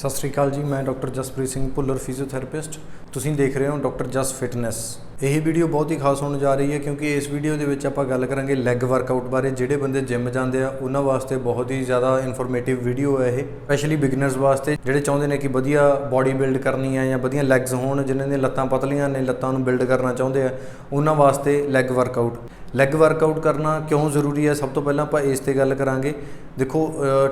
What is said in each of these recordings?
सत श्री अकाल जी, मैं डॉक्टर जसप्रीत सिंह भुल्लर फिजियोथैरेपिस्ट। तुसीं देख रहे हो डॉक्टर जस फिटनेस। यही वीडियो बहुत ही खास होने जा रही है क्योंकि इस वीडियो के विच आपां गल करांगे लैग वर्कआउट बारे। जिहड़े बंदे जिम जाते हैं उन्होंने वास्ते बहुत ही ज़्यादा इन्फॉर्मेटिव वीडियो है ये, स्पैशली बिगनर्स वास्ते जिहड़े चाहुंदे ने कि वधिया बॉडी बिल्ड करनी है या वधिया लैग्स होण, जिन्हां दी लत्तां पतलियां ने, लत्तां नूं बिल्ड करना चाहुंदे हैं, उन्हां वास्ते लैग वर्कआउट। लैग वर्कआउट करना क्यों जरूरी है, सब तो पहलां आपां इस ते गल करांगे। देखो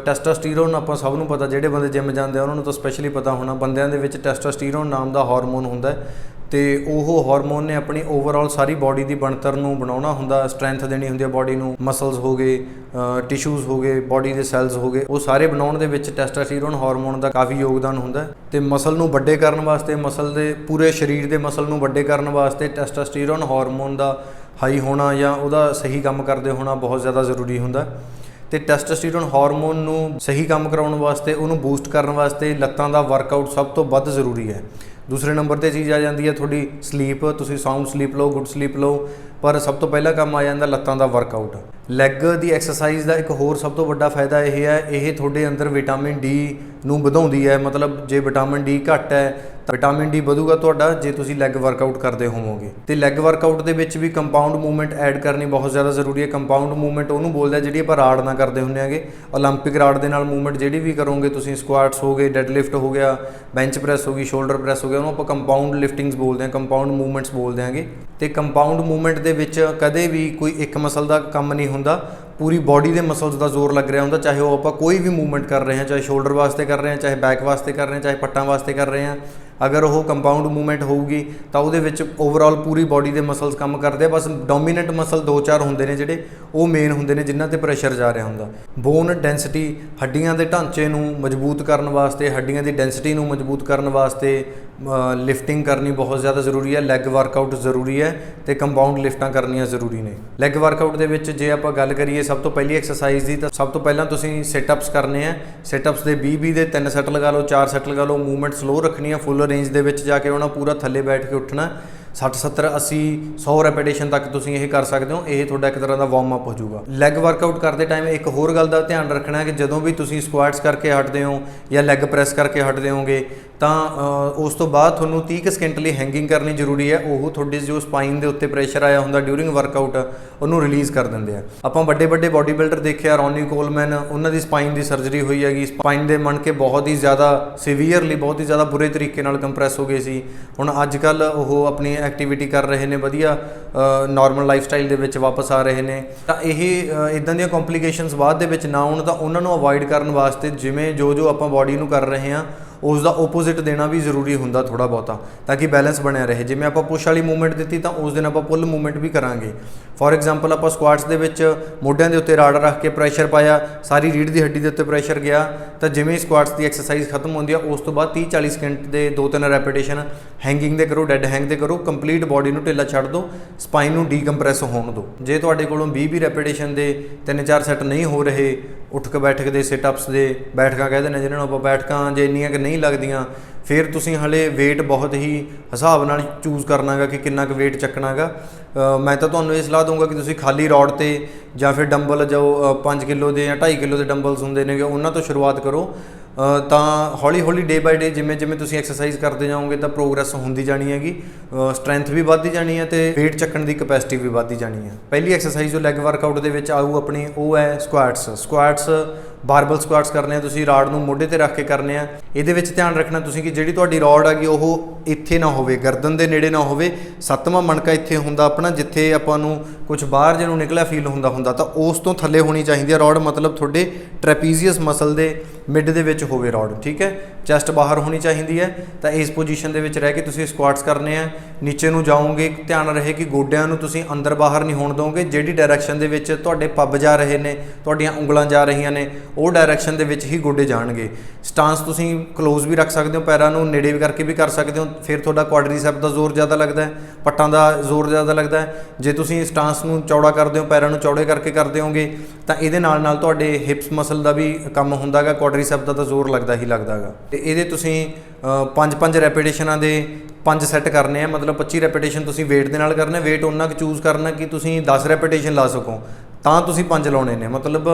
टैस्टोस्टेरोन आपां सब नूं पता, जिहड़े बंदे जिम जाते हैं उन्होंने तो स्पैशली पता होना, बंदियां दे विच टैस्टोस्टेरोन नाम का हार्मोन हुंदा है ते ओह हार्मोन ने अपनी ओवरऑल सारी बॉडी की बनतर नूं बनाउणा हुंदा, स्ट्रैंथ देनी हुंदी है बॉडी नूं, मसल्स हो गए, टिश्यूज़ हो गए, बॉडी के सैल्स हो गए, वो सारे बनाउण दे विच टैस्टोस्टेरोन हार्मोन का काफ़ी योगदान हुंदा है। ते मसल नूं वड्डे करन वास्ते, मसल दे पूरे शरीर के मसल नूं वड्डे करन वास्ते टैस्टोस्टेरोन हार्मोन का हाई होना या उहदा सही काम करदे होना बहुत ज़्यादा जरूरी हुंदा। तो टैस्टोस्टेरोन हार्मोन नूं सही काम कराउण वास्ते, उहनूं बूस्ट करन वास्ते लत्तां दा वर्कआउट सब तो वध जरूरी है। दूसरे नंबर पर चीज़ आ जाती है थोड़ी स्लीप, तुसीं साउंड स्लीप लो, गुड स्लीप लो, पर सब तो पहला काम आ जाता लत्तां दा वर्कआउट। लैग की एक्सरसाइज का एक होर सब तो वड्डा फायदा यह है, यह थोड़े अंदर विटामिन डी नूं वधाउंदी है। मतलब जे विटामिन डी घट है तो विटामिन डी वधूगा तुहाडा जे तुसीं लैग वर्कआउट करते होवोगे। तो लैग वर्कआउट दे विच भी कंपाउंड मूवमेंट ऐड करनी बहुत ज़्यादा जरूरी है। कंपाउंड मूवमेंट उहनूं बोलदे आ जिहड़ी आपां राड़ ना करदे हुंदे हैगे। ओलंपिक राड़ दे नाल मूवमेंट जिहड़ी भी करोगे तुसीं, स्क्वाट्स हो गए, डेडलिफ्ट हो गया, बेंच प्रैस हो गई, शोल्डर प्रैस हो गया, उहनूं आपां कंपाउंड लिफ्टिंग्स बोलते हैं, कंपाउंड मूवमेंट्स बोलते हैगे। तो कंपाउंड मूवमेंट दे विच कदे भी कोई एक मसल का काम नहीं हुंदा, पूरी बॉडी के मसल्स का जोर लग रहा होंदा। चाहे वो आप कोई भी मूवमेंट कर रहे हैं, चाहे शोल्डर वास्ते कर रहे हैं, चाहे बैक वास्ते कर रहे हैं, चाहे पट्टां वास्ते कर रहे हैं, अगर वो कंपाउंड मूवमेंट होगी तो वो ओवरऑल पूरी बॉडी के मसल्स काम करते हैं। बस डोमीनेंट मसल 2-4 होंदे ने जिहड़े वो मेन होंदे ने, जिन्हां ते प्रेशर जा रहा होंदा। बोन डेंसिटी, हड्डियां के ढांचे नूं मजबूत करने वास्ते, हड्डियां की डेंसिटी नूं मजबूत करने वास्ते लिफ्टिंग करनी बहुत ज़्यादा जरूरी है। लैग वर्कआउट जरूरी है तो कंपाउंड लिफ्टां करनियां जरूरी ने। लैग वर्कआउट दे विच जे आपां गल करिए सब तो पहली एक्सरसाइज की, तो सब तो पहलां तुसीं सिटअप्स करने हैं। सिटअप्स के 20-20 के 3 सैट लगा लो, 4 सैट लगा लो। मूवमेंट स्लो रखनी है, फुल रेंज दे विच जाके होना, पूरा थल्ले बैठ के उठना। 60, 70, 80, 100 रैपीटेशन तक तुसीं ये कर सकते हो। ये तुहाडा एक तरह का वार्म अप हो जाऊगा। लैग वर्कआउट करते टाइम एक होर गल का ध्यान रखना है कि जदों भी तुसीं स्क्वाट्स करके हटते हो या लैग प्रैस करके हटते होगे तो उस तो बाद तुहानूं 30 सेकंड लई हैंगिंग करनी जरूरी है। वो थोड़ी जो स्पाइन के उत्ते प्रेशर आया होंदा ड्यूरिंग वर्कआउट उन्होंने रिलीज़ कर देंगे हैं। आपां वड्डे वड्डे बॉडी बिल्डर देखे, रॉनी कोलमैन, उन्होंने स्पाइन की सर्जरी हुई हैगी। स्पाइन के मणके बहुत ही ज़्यादा सीवीयरली, बहुत ही ज़्यादा बुरे तरीके नाल कंप्रैस हो गए सी। हुण अजकल वो अपनी एक्टिविटी कर रहे हैं, वधिया नॉर्मल लाइफ स्टाइल दे विच वापस आ रहे हैं। तो यह इदां दी कॉम्प्लीकेशनस बाद दे विच ना आउण, तां उन्हां नूं अवॉइड करन वास्ते जिवें जो आपां बॉडी नूं कर रहे हैं उसका ओपोजिट देना भी जरूरी होंदा थोड़ा बहुता, ताकि बैलेंस बनया रहे। जिवें आपां पुश वाली मूवमेंट दी तो उस दिन आपां पुल मूवमेंट भी करांगे। फॉर एग्जाम्पल आपां स्क्वाट्स दे विच मोढियां दे उत्ते राड़ रख के प्रेशर पाया, सारी रीढ़ की हड्डी के उत्ते प्रेशर गया, तो जिवें स्क्वाट्स की एक्सरसाइज खत्म होंदी है उस तो बाद 30-40 सेकंड के 2-3 रैपीटेशन हैंगिंग दे करो, डैड हैंग दे करो, कंप्लीट बॉडी नूं ढिल्ला छड्ड दो, स्पाइन नूं डीकंप्रैस होण दो। जे तुहाडे कोलों 20 रैपीटेशन दे 3-4 सैट नहीं हो रहे, उठ के बैठक दे, सिटअप्स दे, बैठकां कहते हैं जिन्हां नूं आपां बैठकां जे इन्नियां कि नहीं लगदियां, फिर तुसीं हले वेट बहुत ही हिसाब नाल चूज़ करना गा कि कितना क वेट चकना गा। मैं तो तुहानूं ये सलाह दूंगा कि तुसीं खाली रॉड ते या फिर डंबल जो 5 किलो के या 2.5 किलो के डंबल्स होंदे ने उन्हां तो शुरुआत करो। तो हौली हौली डे बाय डे जिमें जिमें तुसीं एक्सरसाइज करते जाओगे तो प्रोग्रैस होंदी जानी हैगी, स्ट्रैंथ भी वधदी जानी है, तो वेट चक्कण की कैपेसिटी भी वधदी जानी है। पहली एक्सरसाइज जो लैग वर्कआउट दे विच आऊ अपनी वो है स्क्वाट्स। स्क्वाट्स बारबल स्क्वाट्स करने, तुसीं राड़ नूं मोढे ते रख के करने आ। इहदे विच ध्यान रखना तुसीं कि जिहड़ी तुहाडी रॉड हैगी वो इत्थे ना होवे, गर्दन दे नेड़े ना होवे, 7वां मणका इत्थे हुंदा अपना, जिथे आपां नूं कुछ बाहर जिहनूं निकलिया फील हुंदा तो उस तो थल्ले होनी चाहिए रॉड। मतलब तुहाडे ट्रैपीजियस मसल दे मिड दे विच होवे रॉड, ठीक है। चैस्ट बाहर होनी चाहिए है। तो इस पोजीशन दे विच रह के तुसीं स्क्वाट्स करने हैं। नीचे नूं जाओगे, ध्यान रहे कि गोडियां नूं तुसीं अंदर बाहर नहीं होण दोगे। जिहड़ी डायरैक्शन दे विच तुहाडे पब जा रहे ने, तुहाडीआं उंगलां जा रहीआं ने, वो डायरैक्शन दे विच ही गोडे जाणगे। स्टांस तुसीं क्लोज भी रख सकते हो, पैरां नूं नेड़े भी करके भी कर सकते हो, फिर तुहाडा क्वाड्रीसैप दा जोर ज़्यादा लगदा है, पट्टां दा जोर ज़्यादा लगदा है। जे तुसीं स्टांस नूं चौड़ा करदे हो, पैरां नूं चौड़े करके करदे होगे तो इहदे नाल नाल तुहाडे हिप्स मसल का भी काम हुंदा गा, क्वाड्रीसैप दा जोर लगदा ही लगदा गा। ते इहदे तुसीं 5-5 रैपीटेशनां दे 5 सैट करने हैं। मतलब 25 रैपीटेशन तुसीं वेट दे नाल करने, वेट उन्ना क चूज़ करना कि तुसीं 10 रैपीटेशन ला सको। ਤਾਂ ਤੁਸੀਂ 5 ਲਾਉਣੇ ਨੇ, ਮਤਲਬ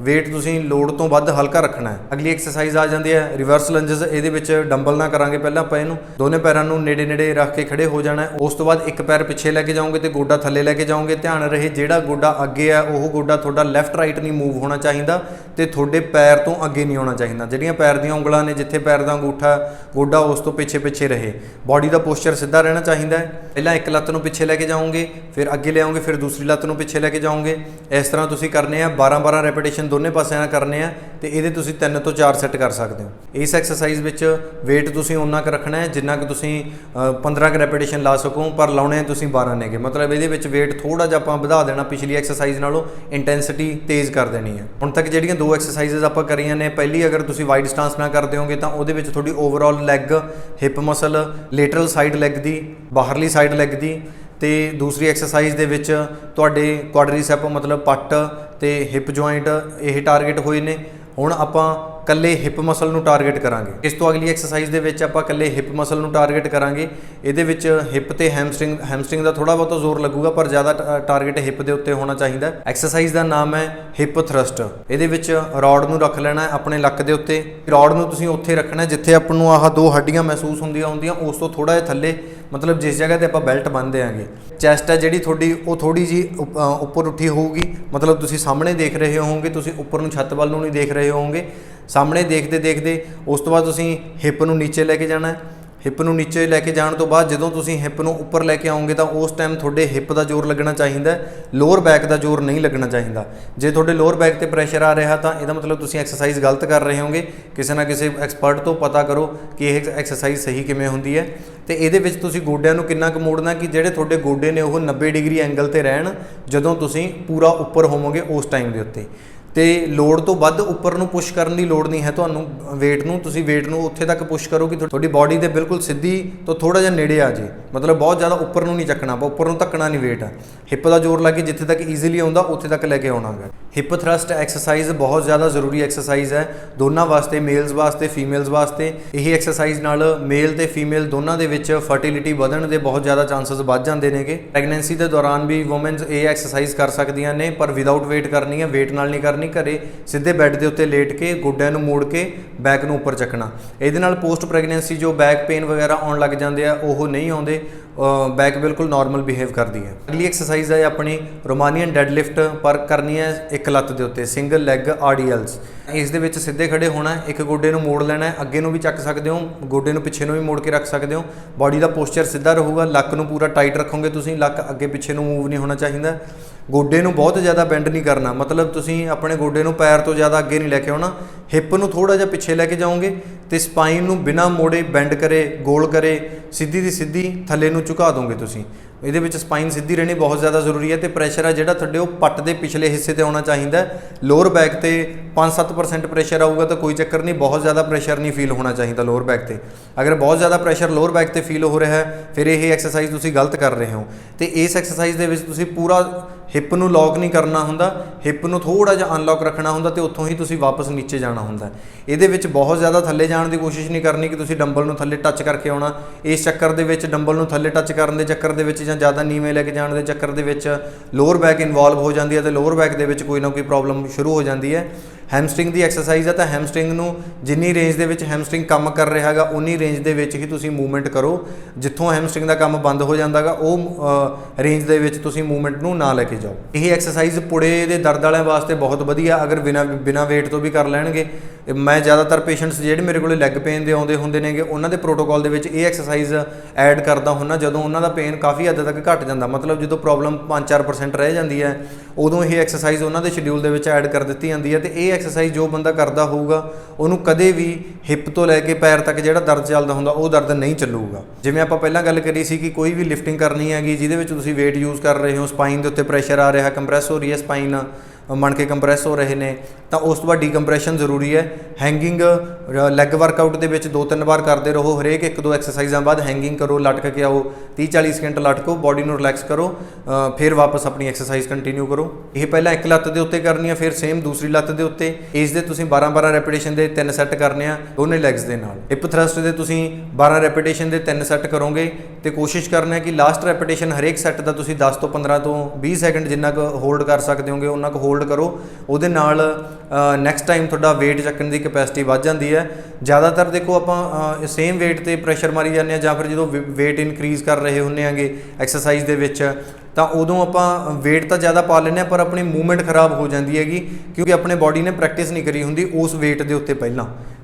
weight ਤੁਸੀਂ ਲੋਡ ਤੋਂ ਵੱਧ ਹਲਕਾ ਰੱਖਣਾ ਹੈ। ਅਗਲੀ ਐਕਸਰਸਾਈਜ਼ ਆ ਜਾਂਦੀ ਹੈ ਰਿਵਰਸ ਲੰਜਸ। ਇਹਦੇ ਵਿੱਚ ਡੰਬਲ ਨਾ ਕਰਾਂਗੇ, ਪਹਿਲਾਂ ਆਪਾਂ ਇਹਨੂੰ ਦੋਨੇ ਪੈਰਾਂ ਨੂੰ ਨੇੜੇ ਨੇੜੇ ਰੱਖ ਕੇ ਖੜੇ ਹੋ ਜਾਣਾ। ਉਸ ਤੋਂ ਬਾਅਦ ਇੱਕ ਪੈਰ ਪਿੱਛੇ ਲੈ ਕੇ ਜਾਓਗੇ ਤੇ ਗੋਡਾ ਥੱਲੇ ਲੈ ਕੇ ਜਾਓਗੇ। ਧਿਆਨ ਰਹੇ ਜਿਹੜਾ ਗੋਡਾ ਅੱਗੇ ਆ ਉਹ ਗੋਡਾ ਤੁਹਾਡਾ ਲੈਫਟ ਰਾਈਟ ਨਹੀਂ ਮੂਵ ਹੋਣਾ ਚਾਹੀਦਾ ਤੇ ਤੁਹਾਡੇ ਪੈਰ ਤੋਂ ਅੱਗੇ ਨਹੀਂ ਆਉਣਾ ਚਾਹੀਦਾ। ਜਿਹੜੀਆਂ ਪੈਰ ਦੀਆਂ ਉਂਗਲਾਂ ਨੇ, ਜਿੱਥੇ ਪੈਰ ਦਾ ਅੰਗੂਠਾ ਗੋਡਾ ਉਸ ਤੋਂ ਪਿੱਛੇ ਪਿੱਛੇ ਰਹੇ। ਬਾਡੀ ਦਾ ਪੋਸਚਰ ਸਿੱਧਾ ਰਹਿਣਾ ਚਾਹੀਦਾ ਹੈ। ਪਹਿਲਾਂ ਇੱਕ ਲੱਤ ਨੂੰ ਪਿੱਛੇ ਲੈ ਕੇ ਜਾਓਗੇ, ਫਿਰ ਅੱਗੇ ਲਿਆਓਗੇ, ਫਿਰ ਦੂਸਰੀ ਲੱਤ ਨੂੰ ਪਿੱਛੇ ਲੈ ਕੇ ਜਾਓਗੇ। ਇਸ ਤਰ੍ਹਾਂ ਤੁਸੀਂ ਕਰਨੇ ਆ 12-12 ਰੈਪੀਟੇਸ਼ਨ ਦੋਨੇ ਪਾਸਿਆਂ ਨਾਲ ਕਰਨੇ ਆ ਤੇ ਇਹਦੇ ਤੁਸੀਂ 3 ਤੋਂ 4 ਸੈੱਟ ਕਰ ਸਕਦੇ ਹੋ। ਇਸ ਐਕਸਰਸਾਈਜ਼ ਵਿੱਚ weight ਤੁਸੀਂ ਉਨਾ ਕੁ ਰੱਖਣਾ ਹੈ ਜਿੰਨਾ ਕਿ ਤੁਸੀਂ 15 ਕੁ ਰੈਪੀਟੇਸ਼ਨ ਲਾ ਸਕੋ, ਪਰ ਲਾਉਣੇ ਤੁਸੀਂ 12 ਨੇਗੇ। ਮਤਲਬ ਇਹਦੇ ਵਿੱਚ weight ਥੋੜਾ ਜਿਹਾ ਆਪਾਂ ਵਧਾ ਦੇਣਾ, ਪਿਛਲੀ ਐਕਸਰਸਾਈਜ਼ ਨਾਲੋਂ ਇੰਟੈਂਸਿਟੀ ਤੇਜ਼ ਕਰ ਦੇਣੀ ਹੈ। ਹੁਣ ਤੱਕ ਜਿਹੜੀਆਂ 2 ਐਕਸਰਸਾਈਜ਼ਸ ਆਪਾਂ ਕਰੀਆਂ ਨੇ, ਪਹਿਲੀ ਅਗਰ ਤੁਸੀਂ ਵਾਈਡ ਸਟਾਂਸ ਨਾਲ ਕਰਦੇ ਹੋਗੇ ਤਾਂ ਉਹਦੇ ਵਿੱਚ ਤੁਹਾਡੀ overall leg, hip muscle, lateral side leg ਦੀ, ਬਾਹਰਲੀ ਸਾਈਡ ਲੈਗ ਦੀ, ਤੇ ਦੂਸਰੀ ਐਕਸਰਸਾਈਜ਼ ਦੇ ਵਿੱਚ ਤੁਹਾਡੇ ਕੁਆਡਰੀਸੈਪ ਮਤਲਬ ਪੱਟ ਤੇ ਹਿਪ ਜੁਆਇੰਟ ਇਹ ਟਾਰਗੇਟ ਹੋਏ ਨੇ। ਹੁਣ ਆਪਾਂ ਕੱਲੇ ਹਿਪ ਮਸਲ ਨੂੰ ਟਾਰਗੇਟ ਕਰਾਂਗੇ। ਇਸ ਤੋਂ ਅਗਲੀ ਐਕਸਰਸਾਈਜ਼ ਦੇ ਵਿੱਚ ਆਪਾਂ ਕੱਲੇ ਹਿਪ ਮਸਲ ਨੂੰ ਟਾਰਗੇਟ ਕਰਾਂਗੇ। ਇਹਦੇ ਵਿੱਚ ਹਿਪ ਤੇ ਹੈਮਸਟ੍ਰਿੰਗ ਦਾ ਥੋੜਾ ਬਹੁਤਾ ਜ਼ੋਰ ਲੱਗੂਗਾ, ਪਰ ਜ਼ਿਆਦਾ ਟਾਰਗੇਟ ਹਿਪ ਦੇ ਉੱਤੇ ਹੋਣਾ ਚਾਹੀਦਾ। ਐਕਸਰਸਾਈਜ਼ ਦਾ ਨਾਮ ਹੈ ਹਿਪ ਥਰਸਟ। ਇਹਦੇ ਵਿੱਚ ਰੌਡ ਨੂੰ ਰੱਖ ਲੈਣਾ ਆਪਣੇ ਲੱਕ ਦੇ ਉੱਤੇ। ਰੌਡ ਨੂੰ ਤੁਸੀਂ ਉੱਥੇ ਰੱਖਣਾ ਜਿੱਥੇ ਆਪਾਂ ਨੂੰ ਆਹ 2 ਹੱਡੀਆਂ ਮਹਿਸੂਸ ਹੁੰਦੀਆਂ ਉਸ ਤੋਂ ਥੋੜਾ ਜਿਹਾ ਥੱਲੇ, ਮਤਲਬ ਜਿਸ ਜਗ੍ਹਾ ਤੇ ਆਪਾਂ ਬੈਲਟ ਬੰਨ੍ਹਦੇ ਆਂਗੇ। ਚੈਸਟ ਹੈ ਜਿਹੜੀ ਤੁਹਾਡੀ ਉਹ ਥੋੜੀ ਜੀ ਉੱਪਰ ਉੱਠੀ ਹੋਊਗੀ, ਮਤਲਬ ਤੁਸੀਂ ਸਾਹਮਣੇ ਦੇਖ ਰਹੇ ਹੋਵੋਗੇ, ਤੁਸੀਂ ਉੱਪਰ ਨੂੰ ਛੱਤ ਵੱਲ ਨੂੰ ਨਹੀਂ ਦੇਖ ਰਹੇ ਹੋਵੋਗੇ। ਸਾਹਮਣੇ ਦੇਖਦੇ ਦੇਖਦੇ ਉਸ ਤੋਂ ਬਾਅਦ ਤੁਸੀਂ ਹਿਪ ਨੂੰ ਨੀਚੇ ਲੈ ਕੇ ਜਾਣਾ ਹੈ। ਹਿਪ ਨੂੰ ਨੀਚੇ ਲੈ ਕੇ ਜਾਣ ਤੋਂ ਬਾਅਦ ਜਦੋਂ ਤੁਸੀਂ ਹਿਪ ਨੂੰ ਉੱਪਰ ਲੈ ਕੇ ਆਓਗੇ ਤਾਂ ਉਸ ਟਾਈਮ ਤੁਹਾਡੇ ਹਿਪ ਦਾ ਜ਼ੋਰ ਲੱਗਣਾ ਚਾਹੀਦਾ, ਲੋਅਰ ਬੈਕ ਦਾ ਜ਼ੋਰ ਨਹੀਂ ਲੱਗਣਾ ਚਾਹੀਦਾ। ਜੇ ਤੁਹਾਡੇ ਲੋਅਰ ਬੈਕ ਤੇ ਪ੍ਰੈਸ਼ਰ ਆ ਰਿਹਾ ਤਾਂ ਇਹਦਾ ਮਤਲਬ ਤੁਸੀਂ ਐਕਸਰਸਾਈਜ਼ ਗਲਤ ਕਰ ਰਹੇ ਹੋਗੇ। ਕਿਸੇ ਨਾ ਕਿਸੇ ਐਕਸਪਰਟ ਤੋਂ ਪਤਾ ਕਰੋ ਕਿ ਇਹ ਐਕਸਰਸਾਈਜ਼ ਸਹੀ ਕਿਵੇਂ ਹੁੰਦੀ ਹੈ। ਤੇ ਇਹਦੇ ਵਿੱਚ ਤੁਸੀਂ ਗੋਡਿਆਂ ਨੂੰ ਕਿੰਨਾ ਕੁ ਮੋੜਨਾ ਕਿ ਜਿਹੜੇ ਤੁਹਾਡੇ ਗੋਡੇ ਨੇ ਉਹ 90 ਡਿਗਰੀ ਐਂਗਲ ਤੇ ਰਹਿਣ ਜਦੋਂ ਤੁਸੀਂ ਪੂਰਾ ਉੱਪਰ ਹੋਵੋਗੇ ਉਸ ਟਾਈਮ ਦੇ ਉੱਤੇ। ਤੇ ਲੋਡ ਤੋਂ ਵੱਧ ਉੱਪਰ ਨੂੰ ਪੁਸ਼ ਕਰਨ ਦੀ ਲੋੜ ਨਹੀਂ ਹੈ ਤੁਹਾਨੂੰ weight ਨੂੰ। ਤੁਸੀਂ weight ਨੂੰ ਉੱਥੇ ਤੱਕ ਪੁਸ਼ ਕਰੋ ਕਿ ਤੁਹਾਡੀ ਬਾਡੀ ਦੇ ਬਿਲਕੁਲ ਸਿੱਧੀ ਤੋਂ ਥੋੜਾ ਜਿਹਾ ਨੇੜੇ ਆ ਜੇ, ਮਤਲਬ ਬਹੁਤ ਜ਼ਿਆਦਾ ਉੱਪਰ ਨੂੰ ਨਹੀਂ ਚੱਕਣਾ, ਉੱਪਰ ਨੂੰ ਧੱਕਣਾ ਨਹੀਂ weight। ਹਿਪ ਦਾ ਜ਼ੋਰ ਲਾ ਕੇ ਜਿੱਥੇ ਤੱਕ ਈਜ਼ੀਲੀ ਆਉਂਦਾ ਉੱਥੇ ਤੱਕ ਲੈ ਕੇ ਆਉਣਾ ਹੈ। ਹਿਪ ਥਰਸਟ ਐਕਸਰਸਾਈਜ਼ ਬਹੁਤ ਜ਼ਿਆਦਾ ਜ਼ਰੂਰੀ ਐਕਸਰਸਾਈਜ਼ ਹੈ ਦੋਨਾਂ ਵਾਸਤੇ, ਮੇਲਸ ਵਾਸਤੇ, ਫੀਮੇਲਸ ਵਾਸਤੇ। ਇਹ ਐਕਸਰਸਾਈਜ਼ ਨਾਲ ਮੇਲ ਤੇ ਫੀਮੇਲ ਦੋਨਾਂ ਦੇ ਵਿੱਚ ਫਰਟੀਲਿਟੀ ਵਧਣ ਦੇ ਬਹੁਤ ਜ਼ਿਆਦਾ ਚਾਂਸਸ ਵੱਧ ਜਾਂਦੇ ਨੇਗੇ। ਪ੍ਰੈਗਨੈਂਸੀ ਦੇ ਦੌਰਾਨ ਵੀ ਵੂਮਨਸ ਇਹ ਐਕਸਰਸਾਈਜ਼ ਕਰ ਸਕਦੀਆਂ ਨੇ, ਪਰ ਵਿਦਆਊਟ weight ਕਰਨੀ ਹੈ, weight ਨਾਲ ਨਹੀਂ ਕਰਨੀ। ਘਰੇ ਸਿੱਧੇ ਬੈੱਡ ਦੇ ਉੱਤੇ ਲੇਟ ਕੇ ਗੋਡਿਆਂ ਨੂੰ ਮੋੜ ਕੇ ਬੈਕ ਨੂੰ ਉੱਪਰ ਚੱਕਣਾ। ਇਹਦੇ ਨਾਲ ਪੋਸਟ ਪ੍ਰੈਗਨੈਂਸੀ ਜੋ ਬੈਕ ਪੇਨ ਵਗੈਰਾ ਆਉਣ ਲੱਗ ਜਾਂਦੇ ਆ ਉਹ ਨਹੀਂ ਆਉਂਦੇ, बैक बिल्कुल नॉर्मल बिहेव करती है। अगली एक्सरसाइज है अपनी रोमानियन डेडलिफ्ट, पर करनी है एक लत्त के उत्ते सिंगल लैग RDLs। इस दे विच सीधे खड़े होना है, एक गोडे नूं मोड़ लेना है, अगे नूं भी चक सकते हो, गोडे नूं पिछे नूं भी मोड़ के रख सकते हो। बॉडी का पोस्चर सीधा रहूगा, लक नूं पूरा टाइट रखोगे तुसीं, लक अगे पिछे नूं मूव नहीं होना चाहिए। गोडे नूं बहुत ज़्यादा बेंड नहीं करना, मतलब तुसीं अपने गोडे नूं पैर तो ज़्यादा अगे नहीं लैके आउणा, हिप नूं थोड़ा जिहा पिछे लैके जाओगे तो स्पाइन नूं बिना मोड़े बेंड करे गोल करे सीधी दी सीधी थल्ले नूं झुका दोगे तुसीं। ਇਹਦੇ ਵਿੱਚ ਸਪਾਈਨ ਸਿੱਧੀ ਰਹਿਣੀ ਬਹੁਤ ਜ਼ਿਆਦਾ ਜ਼ਰੂਰੀ ਹੈ। ਤੇ ਪ੍ਰੈਸ਼ਰ ਆ ਜਿਹੜਾ ਤੁਹਾਡੇ ਉਹ ਪੱਟ ਦੇ ਪਿਛਲੇ ਹਿੱਸੇ ਤੇ ਆਉਣਾ ਚਾਹੀਦਾ। ਲੋਅਰ ਬੈਕ ਤੇ 5-7% ਪ੍ਰੈਸ਼ਰ ਆਊਗਾ ਤਾਂ ਕੋਈ ਚੱਕਰ ਨਹੀਂ, ਬਹੁਤ ਜ਼ਿਆਦਾ ਪ੍ਰੈਸ਼ਰ ਨਹੀਂ ਫੀਲ ਹੋਣਾ ਚਾਹੀਦਾ ਲੋਅਰ ਬੈਕ ਤੇ। ਅਗਰ ਬਹੁਤ ਜ਼ਿਆਦਾ ਪ੍ਰੈਸ਼ਰ ਲੋਅਰ ਬੈਕ ਤੇ ਫੀਲ ਹੋ ਰਿਹਾ ਹੈ ਫਿਰ ਇਹ ਐਕਸਰਸਾਈਜ਼ ਤੁਸੀਂ ਗਲਤ ਕਰ ਰਹੇ ਹੋ। ਤੇ ਇਸ ਐਕਸਰਸਾਈਜ਼ ਦੇ ਵਿੱਚ ਤੁਸੀਂ ਪੂਰਾ ਹਿਪ ਨੂੰ ਲੌਕ ਨਹੀਂ ਕਰਨਾ ਹੁੰਦਾ, ਹਿਪ ਨੂੰ ਥੋੜਾ ਜਿਹਾ ਅਨਲੌਕ ਰੱਖਣਾ ਹੁੰਦਾ ਤੇ ਉੱਥੋਂ ਹੀ ਤੁਸੀਂ ਵਾਪਸ ਨੀਚੇ ਜਾਣਾ ਹੁੰਦਾ। ਇਹਦੇ ਵਿੱਚ ਬਹੁਤ ਜ਼ਿਆਦਾ ਥੱਲੇ ਜਾਣ ਦੀ ਕੋਸ਼ਿਸ਼ ਨਹੀਂ ਕਰਨੀ ਕਿ ਤੁਸੀਂ ਡੰਬਲ ਨੂੰ ਥੱਲੇ ਟੱਚ ਕਰਕੇ ਆਉਣਾ। ਇਸ ਚੱਕਰ ਦੇ ਵਿੱਚ ਡੰਬਲ ਨੂੰ ਥੱਲੇ ਟੱਚ ਕਰਨ ਦੇ ਚੱਕਰ ਦੇ ਵਿੱਚ ਜਾਂ ज़्यादा नीवे लैके जाने के चक्कर के लोअर बैक इन्वॉल्व हो जाती है तो लोअर बैक के कोई ना कोई प्रॉब्लम शुरू हो जाती है। हैमस्ट्रिंग की एक्सरसाइज है तो हैमस्ट्रिंग नूं जिन्नी रेंज के हैमस्ट्रिंग काम कर रहा है उन्नी रेंज के ही तुसीं मूवमेंट करो। जिथों हैमस्ट्रिंग का काम बंद हो जाता है वो रेंज के मूवमेंट नूं ना लैके जाओ। यही एक्सरसाइज पुड़े के दर्द वाले वास्ते बहुत वधिया, अगर बिना वेट तो भी कर लैणगे। मैं ज़्यादातर पेशेंट्स जिहड़े मेरे को लैग पेन दे आउंदे हुंदे नेगे उन्हां दे प्रोटोकॉल दे विच ये एक्सरसाइज ऐड करदा हुन्ना जदों उन्हां दा पेन काफ़ी हद तक घट जांदा, मतलब जो प्रॉब्लम 5-4% रह जाती है उदों ये एक्सरसाइज उन्हां दे शेड्यूल दे विच ऐड कर दित्ती जांदी है। ते ये एक्सरसाइज जो बंदा करदा होऊगा उहनूं कदे भी हिप तो लैके पैर तक जिहड़ा दर्द चलदा हुंदा वो दर्द नहीं चलूगा। जिवें आपां पहिलां गल करी सी कि कोई भी लिफ्टिंग करनी हैगी जिहदे विच तुसीं वेट यूज़ कर रहे हो, स्पाइन दे उत्ते प्रैशर आ रहा, कंप्रैस हो रही है स्पाइन, ਮਣਕੇ ਕੰਪਰੈਸ ਹੋ ਰਹੇ ਨੇ ਤਾਂ ਉਸ ਤੋਂ ਬਾਅਦ ਡੀਕੰਪਰੈਸ਼ਨ ਜ਼ਰੂਰੀ ਹੈ। ਹੈਂਗਿੰਗ ਲੈਗ ਵਰਕਆਊਟ ਦੇ ਵਿੱਚ 2-3 ਵਾਰ ਕਰਦੇ ਰਹੋ, ਹਰੇਕ 1-2 ਐਕਸਰਸਾਈਜ਼ਾਂ ਬਾਅਦ ਹੈਂਗਿੰਗ ਕਰੋ, ਲਟਕ ਕੇ ਆਓ, 30-40 ਸਕਿੰਟ ਲਟਕੋ, ਬੋਡੀ ਨੂੰ ਰਿਲੈਕਸ ਕਰੋ, ਫਿਰ ਵਾਪਸ ਆਪਣੀ ਐਕਸਰਸਾਈਜ਼ ਕੰਟੀਨਿਊ ਕਰੋ। ਇਹ ਪਹਿਲਾਂ ਇੱਕ ਲੱਤ ਦੇ ਉੱਤੇ ਕਰਨੀ ਆ, ਫਿਰ ਸੇਮ ਦੂਸਰੀ ਲੱਤ ਦੇ ਉੱਤੇ। ਇਸ ਦੇ ਤੁਸੀਂ 12-12 ਰੈਪੀਟੇਸ਼ਨ ਦੇ 3 ਸੈੱਟ ਕਰਨੇ ਆ ਦੋਨੇ ਲੈਗਸ ਦੇ ਨਾਲ। ਹਿਪ ਥਰਸਟ ਦੇ ਤੁਸੀਂ 12 ਰੈਪੀਟੇਸ਼ਨ ਦੇ 3 ਸੈੱਟ ਕਰੋਗੇ ਤੇ ਕੋਸ਼ਿਸ਼ ਕਰਨਾ ਹੈ ਕਿ ਲਾਸਟ ਰੈਪੀਟੇਸ਼ਨ ਹਰੇਕ ਸੈੱਟ ਦਾ ਤੁਸੀਂ 10 ਤੋਂ 15 ਤੋਂ 20 ਸੈਕਿੰਡ ਜਿੰਨਾ ਕੁ ਹੋਲਡ ਕਰ ਸਕਦੇ ਹੋਗੇ ਉਹਨਾਂ ਕੁ ਹੋਲਡ ਕਰੋ। ਉਹਦੇ ਨਾਲ ਨੈਕਸਟ ਟਾਈਮ ਤੁਹਾਡਾ weight ਚੱਕਣ ਦੀ ਕੈਪੈਸਿਟੀ ਵੱਧ ਜਾਂਦੀ ਹੈ। ਜ਼ਿਆਦਾਤਰ ਦੇਖੋ ਆਪਾਂ ਸੇਮ weight ਤੇ ਪ੍ਰੈਸ਼ਰ ਮਾਰੀ ਜਾਂਦੇ ਹਾਂ, ਜਾਂ ਫਿਰ ਜਦੋਂ weight ਇਨਕਰੀਜ਼ ਕਰ ਰਹੇ ਹੁੰਦੇ ਆਂਗੇ ਐਕਸਰਸਾਈਜ਼ ਦੇ ਵਿੱਚ ਤਾਂ ਉਦੋਂ ਆਪਾਂ weight ਤਾਂ ਜ਼ਿਆਦਾ ਪਾ ਲੈਂਦੇ ਹਾਂ ਪਰ ਆਪਣੀ ਮੂਵਮੈਂਟ ਖਰਾਬ ਹੋ ਜਾਂਦੀ ਹੈਗੀ, ਕਿਉਂਕਿ ਆਪਣੇ ਬਾਡੀ ਨੇ ਪ੍ਰੈਕਟਿਸ ਨਹੀਂ ਕਰੀ ਹੁੰਦੀ ਉਸ weight ਦੇ ਉੱਤੇ।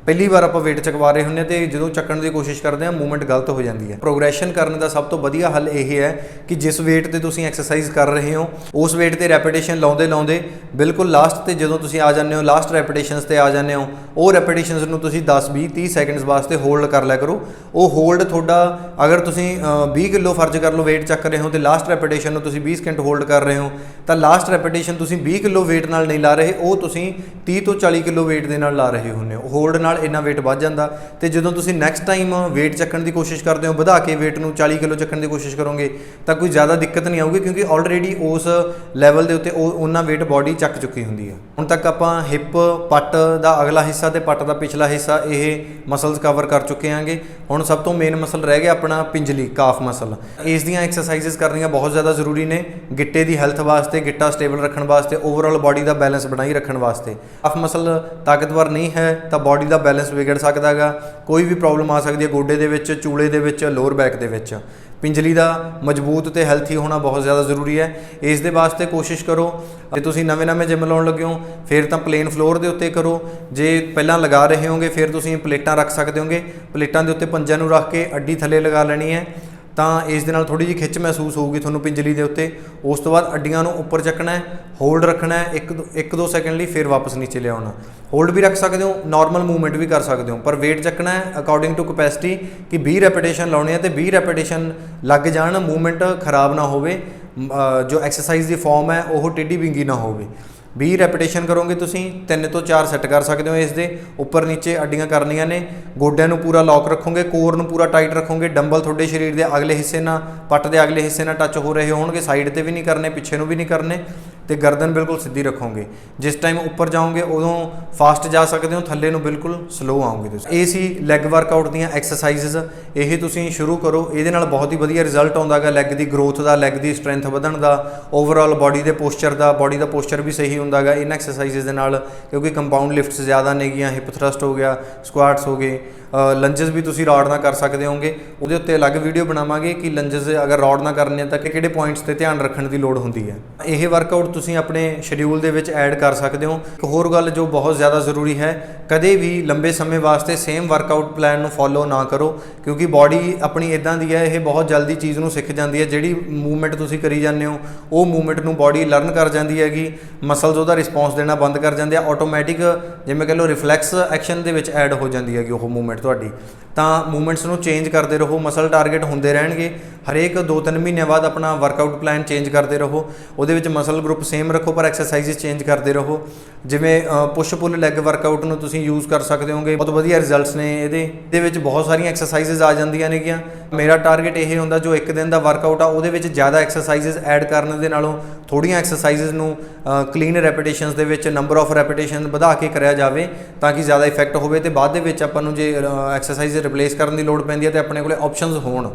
ਪਹਿਲੀ ਵਾਰ ਆਪਾਂ weight ਚਕਵਾ ਰਹੇ ਹੁੰਦੇ ਤੇ ਜਦੋਂ ਚੱਕਣ ਦੀ ਕੋਸ਼ਿਸ਼ ਕਰਦੇ ਹਾਂ ਮੂਵਮੈਂਟ ਗਲਤ ਹੋ ਜਾਂਦੀ ਹੈ। ਪ੍ਰੋਗਰੈਸ਼ਨ ਕਰਨ ਦਾ ਸਭ ਤੋਂ ਵਧੀਆ ਹੱਲ ਇਹ ਹੈ ਕਿ ਜਿਸ weight ਤੇ ਤੁਸੀਂ ਐਕਸਰਸਾਈਜ਼ ਕਰ ਰਹੇ ਹੋ ਉਸ weight ਤੇ ਰੈਪੀਟੇਸ਼ਨ ਲਾਉਂਦੇ ਬਿਲਕੁਲ ਲਾਸਟ ਤੇ ਜਦੋਂ ਤੁਸੀਂ ਆ ਜਾਂਦੇ ਹੋ, ਲਾਸਟ ਰੈਪੀਟੇਸ਼ਨਸ ਤੇ ਆ ਜਾਂਦੇ ਹੋ, ਉਹ ਰੈਪੀਟੇਸ਼ਨਸ ਨੂੰ ਤੁਸੀਂ 10-20-30 ਸੈਕਿੰਡਸ ਵਾਸਤੇ ਹੋਲਡ ਕਰ ਲਿਆ ਕਰੋ। ਉਹ ਹੋਲਡ ਤੁਹਾਡਾ ਅਗਰ ਤੁਸੀਂ 20 ਕਿਲੋ ਫਰਜ਼ ਕਰ ਲਓ weight ਚੱਕ ਰਹੇ ਹੋ ਤੇ ਲਾਸਟ ਰੈਪੀਟੇਸ਼ਨ ਨੂੰ ਤੁਸੀਂ 20 ਸਕਿੰਟ ਹੋਲਡ ਕਰ ਰਹੇ ਹੋ ਤਾਂ ਲਾਸਟ ਰੈਪੀਟੇਸ਼ਨ ਤੁਸੀਂ 20 ਕਿਲੋ weight ਨਾਲ ਨਹੀਂ ਲਾ ਰਹੇ, ਉਹ ਤੁਸੀਂ 30 ਤੋਂ 40 ਕਿਲੋ weight ਦੇ ਨਾਲ ਲਾ ਰਹੇ ਹੁੰਦੇ ਹੋ। ਹੋਲਡ ਨਾਲ ਇੰਨਾ weight ਵੱਧ ਜਾਂਦਾ ਤੇ ਜਦੋਂ ਤੁਸੀਂ ਨੈਕਸਟ ਟਾਈਮ weight ਚੱਕਣ ਦੀ ਕੋਸ਼ਿਸ਼ ਕਰਦੇ ਹੋ, ਵਧਾ ਕੇ weight ਨੂੰ 40 ਕਿਲੋ ਚੱਕਣ ਦੀ ਕੋਸ਼ਿਸ਼ ਕਰੋਗੇ ਤਾਂ ਕੋਈ ਜ਼ਿਆਦਾ ਦਿੱਕਤ ਨਹੀਂ ਆਊਗੀ, ਕਿਉਂਕਿ ਆਲਰੇਡੀ ਉਸ ਲੈਵਲ ਦੇ ਉੱਤੇ ਉਹਨਾਂ weight ਬਾਡੀ ਚੱਕ ਚੁੱਕੀ ਹੁੰਦੀ ਹੈ। ਹੁਣ ਤੱਕ ਆਪਾਂ ਹਿਪ, ਪੱਟ ਦਾ ਅਗਲਾ ਹਿੱਸਾ ਤੇ ਪੱਟ ਦਾ ਪਿਛਲਾ ਹਿੱਸਾ ਇਹ ਮਸਲਸ ਕਵਰ ਕਰ ਚੁੱਕੇ ਆਂਗੇ। ਹੁਣ ਸਭ ਤੋਂ ਮੇਨ ਮਸਲ ਰਹਿ ਗਿਆ ਆਪਣਾ ਪਿੰਜਲੀ, ਕਾਫ ਮਸਲ। ਇਸ ਦੀਆਂ ਐਕਸਰਸਾਈਜ਼ਸ ਕਰਨੀਆਂ ਬਹੁਤ ਜ਼ਿਆਦਾ ਜ਼ਰੂਰੀ ਨੇ ਗਿੱਟੇ ਦੀ ਹੈਲਥ ਵਾਸਤੇ, ਗਿੱਟਾ ਸਟੇਬਲ ਰੱਖਣ ਵਾਸਤੇ, ਓਵਰਆਲ ਬਾਡੀ ਦਾ ਬੈਲੈਂਸ ਬਣਾਈ ਰੱਖਣ ਵਾਸਤੇ। ਕਾਫ ਮਸਲ ਤਾਕਤਵਰ ਨਹੀਂ ਹੈ ਤਾਂ ਬਾਡੀ ਦਾ ਬੈਲੈਂਸ ਵਿਗੜ ਸਕਦਾ ਹੈਗਾ, ਕੋਈ ਵੀ ਪ੍ਰੋਬਲਮ ਆ ਸਕਦੀ ਹੈ ਗੋਡੇ ਦੇ ਵਿੱਚ, ਚੂਲੇ ਦੇ ਵਿੱਚ, ਲੋਅਰ ਬੈਕ ਦੇ ਵਿੱਚ। ਪਿੰਜਲੀ ਦਾ ਮਜ਼ਬੂਤ ਤੇ ਹੈਲਥੀ ਹੋਣਾ ਬਹੁਤ ਜ਼ਿਆਦਾ ਜ਼ਰੂਰੀ ਹੈ। ਇਸ ਦੇ ਵਾਸਤੇ ਕੋਸ਼ਿਸ਼ ਕਰੋ ਜੇ ਤੁਸੀਂ ਨਵੇਂ ਜਿਮ ਲਾਉਣ ਲੱਗੇ ਹੋ ਫਿਰ ਤਾਂ ਪਲੇਨ ਫਲੋਰ ਦੇ ਉੱਤੇ ਕਰੋ। ਜੇ ਪਹਿਲਾਂ ਲਗਾ ਰਹੇ ਹੋਗੇ ਫਿਰ ਤੁਸੀਂ ਪਲੇਟਾਂ ਰੱਖ ਸਕਦੇ ਹੋਗੇ, ਪਲੇਟਾਂ ਦੇ ਉੱਤੇ ਪੰਜਾਂ ਨੂੰ ਰੱਖ ਕੇ ਅੱਡੀ ਥੱਲੇ ਲਗਾ ਲੈਣੀ ਹੈ ਤਾਂ ਇਸ ਦੇ ਨਾਲ ਥੋੜੀ ਜਿਹੀ ਖਿੱਚ ਮਹਿਸੂਸ ਹੋਊਗੀ ਤੁਹਾਨੂੰ ਪਿੰਜਲੀ ਦੇ ਉੱਤੇ। ਉਸ ਤੋਂ ਬਾਅਦ ਅੱਡੀਆਂ ਨੂੰ ਉੱਪਰ ਚੱਕਣਾ ਹੈ, ਹੋਲਡ ਰੱਖਣਾ ਹੈ 1-2 ਸੈਕਿੰਡ ਲਈ, ਫਿਰ ਵਾਪਸ ਨੀਚੇ ਲਿਆਉਣਾ। ਹੋਲਡ ਵੀ ਰੱਖ ਸਕਦੇ ਹੋ, ਨਾਰਮਲ ਮੂਵਮੈਂਟ ਵੀ ਕਰ ਸਕਦੇ ਹੋ, ਪਰ weight ਚੱਕਣਾ ਹੈ ਅਕੋਰਡਿੰਗ ਟੂ ਕੈਪੈਸਿਟੀ ਕਿ 20 ਰੈਪੀਟੇਸ਼ਨ ਲਾਉਣੇ ਆ ਤੇ 20 ਰੈਪੀਟੇਸ਼ਨ ਲੱਗ ਜਾਣ, ਮੂਵਮੈਂਟ ਖਰਾਬ ਨਾ ਹੋਵੇ, ਜੋ ਐਕਸਰਸਾਈਜ਼ ਦੀ ਫਾਰਮ ਹੈ ਉਹ ਟੇਢੀ ਵਿੰਗੀ ਨਾ ਹੋਵੇ। 20 ਰੈਪੀਟੇਸ਼ਨ ਕਰੋਗੇ ਤੁਸੀਂ 3 ਤੋਂ 4 ਸੈੱਟ ਕਰ ਸਕਦੇ ਹੋ। ਇਸ ਦੇ ਉੱਪਰ ਨੀਚੇ ਅੱਡੀਆਂ ਕਰਨੀਆਂ ਨੇ, ਗੋਡਿਆਂ ਨੂੰ ਪੂਰਾ ਲੌਕ ਰੱਖੋਗੇ, ਕੋਰ ਨੂੰ ਪੂਰਾ ਟਾਈਟ ਰੱਖੋਗੇ, ਡੰਬਲ ਤੁਹਾਡੇ ਸਰੀਰ ਦੇ ਅਗਲੇ ਹਿੱਸੇ ਨਾਲ, ਪੱਟ ਦੇ ਅਗਲੇ ਹਿੱਸੇ ਨਾਲ ਟੱਚ ਹੋ ਰਹੇ ਹੋਣਗੇ, ਸਾਈਡ ਤੇ ਵੀ ਨਹੀਂ ਕਰਨੇ, ਪਿੱਛੇ ਨੂੰ ਵੀ ਨਹੀਂ ਕਰਨੇ ਤੇ ਗਰਦਨ ਬਿਲਕੁਲ ਸਿੱਧੀ ਰੱਖੋਗੇ। ਜਿਸ ਟਾਈਮ ਉੱਪਰ ਜਾਓਗੇ ਉਦੋਂ ਫਾਸਟ ਜਾ ਸਕਦੇ ਹੋ, ਥੱਲੇ ਨੂੰ ਬਿਲਕੁਲ ਸਲੋ ਆਓਗੇ ਤੁਸੀਂ। ਇਹ ਸੀ ਲੈਗ ਵਰਕਆਊਟ ਦੀਆਂ ਐਕਸਰਸਾਈਜ਼ਸ, ਇਹ ਤੁਸੀਂ ਸ਼ੁਰੂ ਕਰੋ। ਇਹਦੇ ਨਾਲ ਬਹੁਤ ਹੀ ਵਧੀਆ ਰਿਜ਼ਲਟ ਆਉਂਦਾ ਹੈਗਾ ਲੈਗ ਦੀ ਗਰੋਥ ਦਾ, ਲੈਗ ਦੀ ਸਟਰੈਂਥ ਵਧਣ ਦਾ, ਓਵਰਆਲ ਬਾਡੀ ਦੇ ਪੋਸਚਰ ਦਾ, ਬਾਡੀ ਦਾ ਪੋਸਚਰ ਵੀ ਸਹੀ ਹੁੰਦਾ ਹੈਗਾ ਇਹਨਾਂ ਐਕਸਰਸਾਈਜ਼ਸ ਦੇ ਨਾਲ, ਕਿਉਂਕਿ ਕੰਪਾਊਂਡ ਲਿਫਟਸ ਜ਼ਿਆਦਾ ਨੇਗੀਆਂ। ਹਿਪ ਥਰਸਟ ਹੋ ਗਿਆ, ਸਕੁਆਟਸ ਹੋ ਗਏ, ਲੰਜਸ ਵੀ ਤੁਸੀਂ ਰੌਡ ਨਾਲ ਕਰ ਸਕਦੇ ਹੋਗੇ। ਉਹਦੇ ਉੱਤੇ ਅਲੱਗ ਵੀਡੀਓ ਬਣਾਵਾਂਗੇ ਕਿ ਲੰਜਸ ਅਗਰ ਰੌਡ ਨਾਲ ਕਰਨੇ ਤਾਂ ਕਿਹੜੇ ਪੁਆਇੰਟਸ ਤੇ ਧਿਆਨ ਰੱਖਣ ਦੀ ਲੋੜ ਹੁੰਦੀ ਹੈ। ਇਹ ਵਰਕਆਊਟ ਤੁਸੀਂ ਆਪਣੇ ਸ਼ਡਿਊਲ ਦੇ ਵਿੱਚ ਐਡ ਕਰ ਸਕਦੇ ਹੋ। ਇੱਕ ਹੋਰ ਗੱਲ ਜੋ ਬਹੁਤ ਜ਼ਿਆਦਾ ਜ਼ਰੂਰੀ ਹੈ, ਕਦੇ ਵੀ ਲੰਬੇ ਸਮੇਂ ਵਾਸਤੇ ਸੇਮ ਵਰਕਆਊਟ ਪਲਾਨ ਨੂੰ ਫੋਲੋ ਨਾ ਕਰੋ, ਕਿਉਂਕਿ ਬਾਡੀ ਆਪਣੀ ਇੱਦਾਂ ਦੀ ਹੈ, ਇਹ ਬਹੁਤ ਜਲਦੀ ਚੀਜ਼ ਨੂੰ ਸਿੱਖ ਜਾਂਦੀ ਹੈ। ਜਿਹੜੀ ਮੂਵਮੈਂਟ ਤੁਸੀਂ ਕਰੀ ਜਾਂਦੇ ਹੋ ਉਹ ਮੂਵਮੈਂਟ ਨੂੰ ਬਾਡੀ ਲਰਨ ਕਰ ਜਾਂਦੀ ਹੈਗੀ, ਮਸਲਸ ਉਹਦਾ ਰਿਸਪੌਂਸ ਦੇਣਾ ਬੰਦ ਕਰ ਜਾਂਦੇ ਆ, ਆਟੋਮੈਟਿਕ ਜਿਵੇਂ ਕਹ ਲਓ ਰਿਫਲੈਕਸ ਐਕਸ਼ਨ ਦੇ ਵਿੱਚ ਐਡ ਹੋ ਜਾਂਦੀ ਹੈਗੀ ਉਹ ਮੂਵਮੈਂਟ ਤੁਹਾਡੀ। ਤਾਂ ਮੂਵਮੈਂਟਸ ਨੂੰ ਚੇਂਜ ਕਰਦੇ ਰਹੋ, ਮਸਲ ਟਾਰਗੇਟ ਹੁੰਦੇ ਰਹਿਣਗੇ, ਹਰੇਕ 2-3 ਮਹੀਨਿਆਂ ਬਾਅਦ ਆਪਣਾ ਵਰਕਆਊਟ ਪਲਾਨ ਚੇਂਜ ਕਰਦੇ ਰਹੋ। ਉਹਦੇ ਵਿੱਚ ਮਸਲ ਗਰੁੱਪ ਸੇਮ ਰੱਖੋ ਪਰ ਐਕਸਰਸਾਈਜ਼ ਚੇਂਜ ਕਰਦੇ ਰਹੋ। ਜਿਵੇਂ ਪੁਸ਼ ਪੁੱਲ ਲੈਗ ਵਰਕਆਊਟ ਨੂੰ ਤੁਸੀਂ ਯੂਜ਼ ਕਰ ਸਕਦੇ ਹੋਗੇ, ਬਹੁਤ ਵਧੀਆ ਰਿਜ਼ਲਟਸ ਨੇ ਇਹਦੇ ਵਿੱਚ ਬਹੁਤ ਸਾਰੀਆਂ ਐਕਸਰਸਾਈਜ਼ਸ ਆ ਜਾਂਦੀਆਂ ਨੇਗੀਆਂ। ਮੇਰਾ ਟਾਰਗੇਟ ਇਹ ਹੁੰਦਾ ਜੋ ਇੱਕ ਦਿਨ ਦਾ ਵਰਕਆਊਟ ਆ ਉਹਦੇ ਵਿੱਚ ਜ਼ਿਆਦਾ ਐਕਸਰਸਾਈਜ਼ਸ ਐਡ ਕਰਨ ਦੇ ਨਾਲੋਂ ਥੋੜ੍ਹੀਆਂ ਐਕਸਰਸਾਈਜ਼ਸ ਨੂੰ ਕਲੀਨ ਰੈਪੀਟੇਸ਼ਨਸ ਦੇ ਵਿੱਚ ਨੰਬਰ ਆਫ ਰੈਪੀਟੇਸ਼ਨ ਵਧਾ ਕੇ ਕਰਿਆ ਜਾਵੇ ਤਾਂ ਕਿ ਜ਼ਿਆਦਾ ਇਫੈਕਟ ਹੋਵੇ ਤੇ ਬਾਅਦ ਦੇ ਵਿੱਚ ਆਪਾਂ ਨੂੰ ਜੇ ਐਕਸਰਸਾਈਜ਼ ਰਿਪਲੇਸ ਕਰਨ ਦੀ ਲੋੜ ਪੈਂਦੀ ਹੈ ਤੇ ਆਪਣੇ ਕੋਲੇ ਆਪਸ਼ਨਸ ਹੋਣ।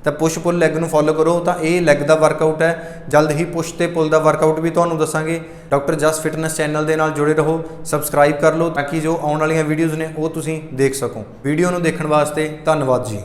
ਤਾਂ ਪੁਸ਼ ਪੁੱਲ ਲੈਗ ਨੂੰ ਫੋਲੋ ਕਰੋ। ਤਾਂ ਇਹ ਲੈਗ ਦਾ ਵਰਕਆਊਟ ਹੈ। ਜਲਦ ਹੀ ਪੁਸ਼ ਤੇ ਪੁੱਲ ਦਾ ਵਰਕਆਊਟ ਵੀ ਤੁਹਾਨੂੰ ਦੱਸਾਂਗੇ। ਡਾਕਟਰ ਜਸ ਫਿਟਨੈਸ ਚੈਨਲ ਦੇ ਨਾਲ ਜੁੜੇ ਰਹੋ, ਸਬਸਕ੍ਰਾਈਬ ਕਰ ਲਓ ਤਾਂ ਕਿ ਜੋ ਆਉਣ ਵਾਲੀਆਂ ਵੀਡੀਓਜ਼ ਨੇ ਉਹ ਤੁਸੀਂ ਦੇਖ ਸਕੋ। ਵੀਡੀਓ ਨੂੰ ਦੇਖਣ ਵਾਸਤੇ ਧੰਨਵਾਦ ਜੀ।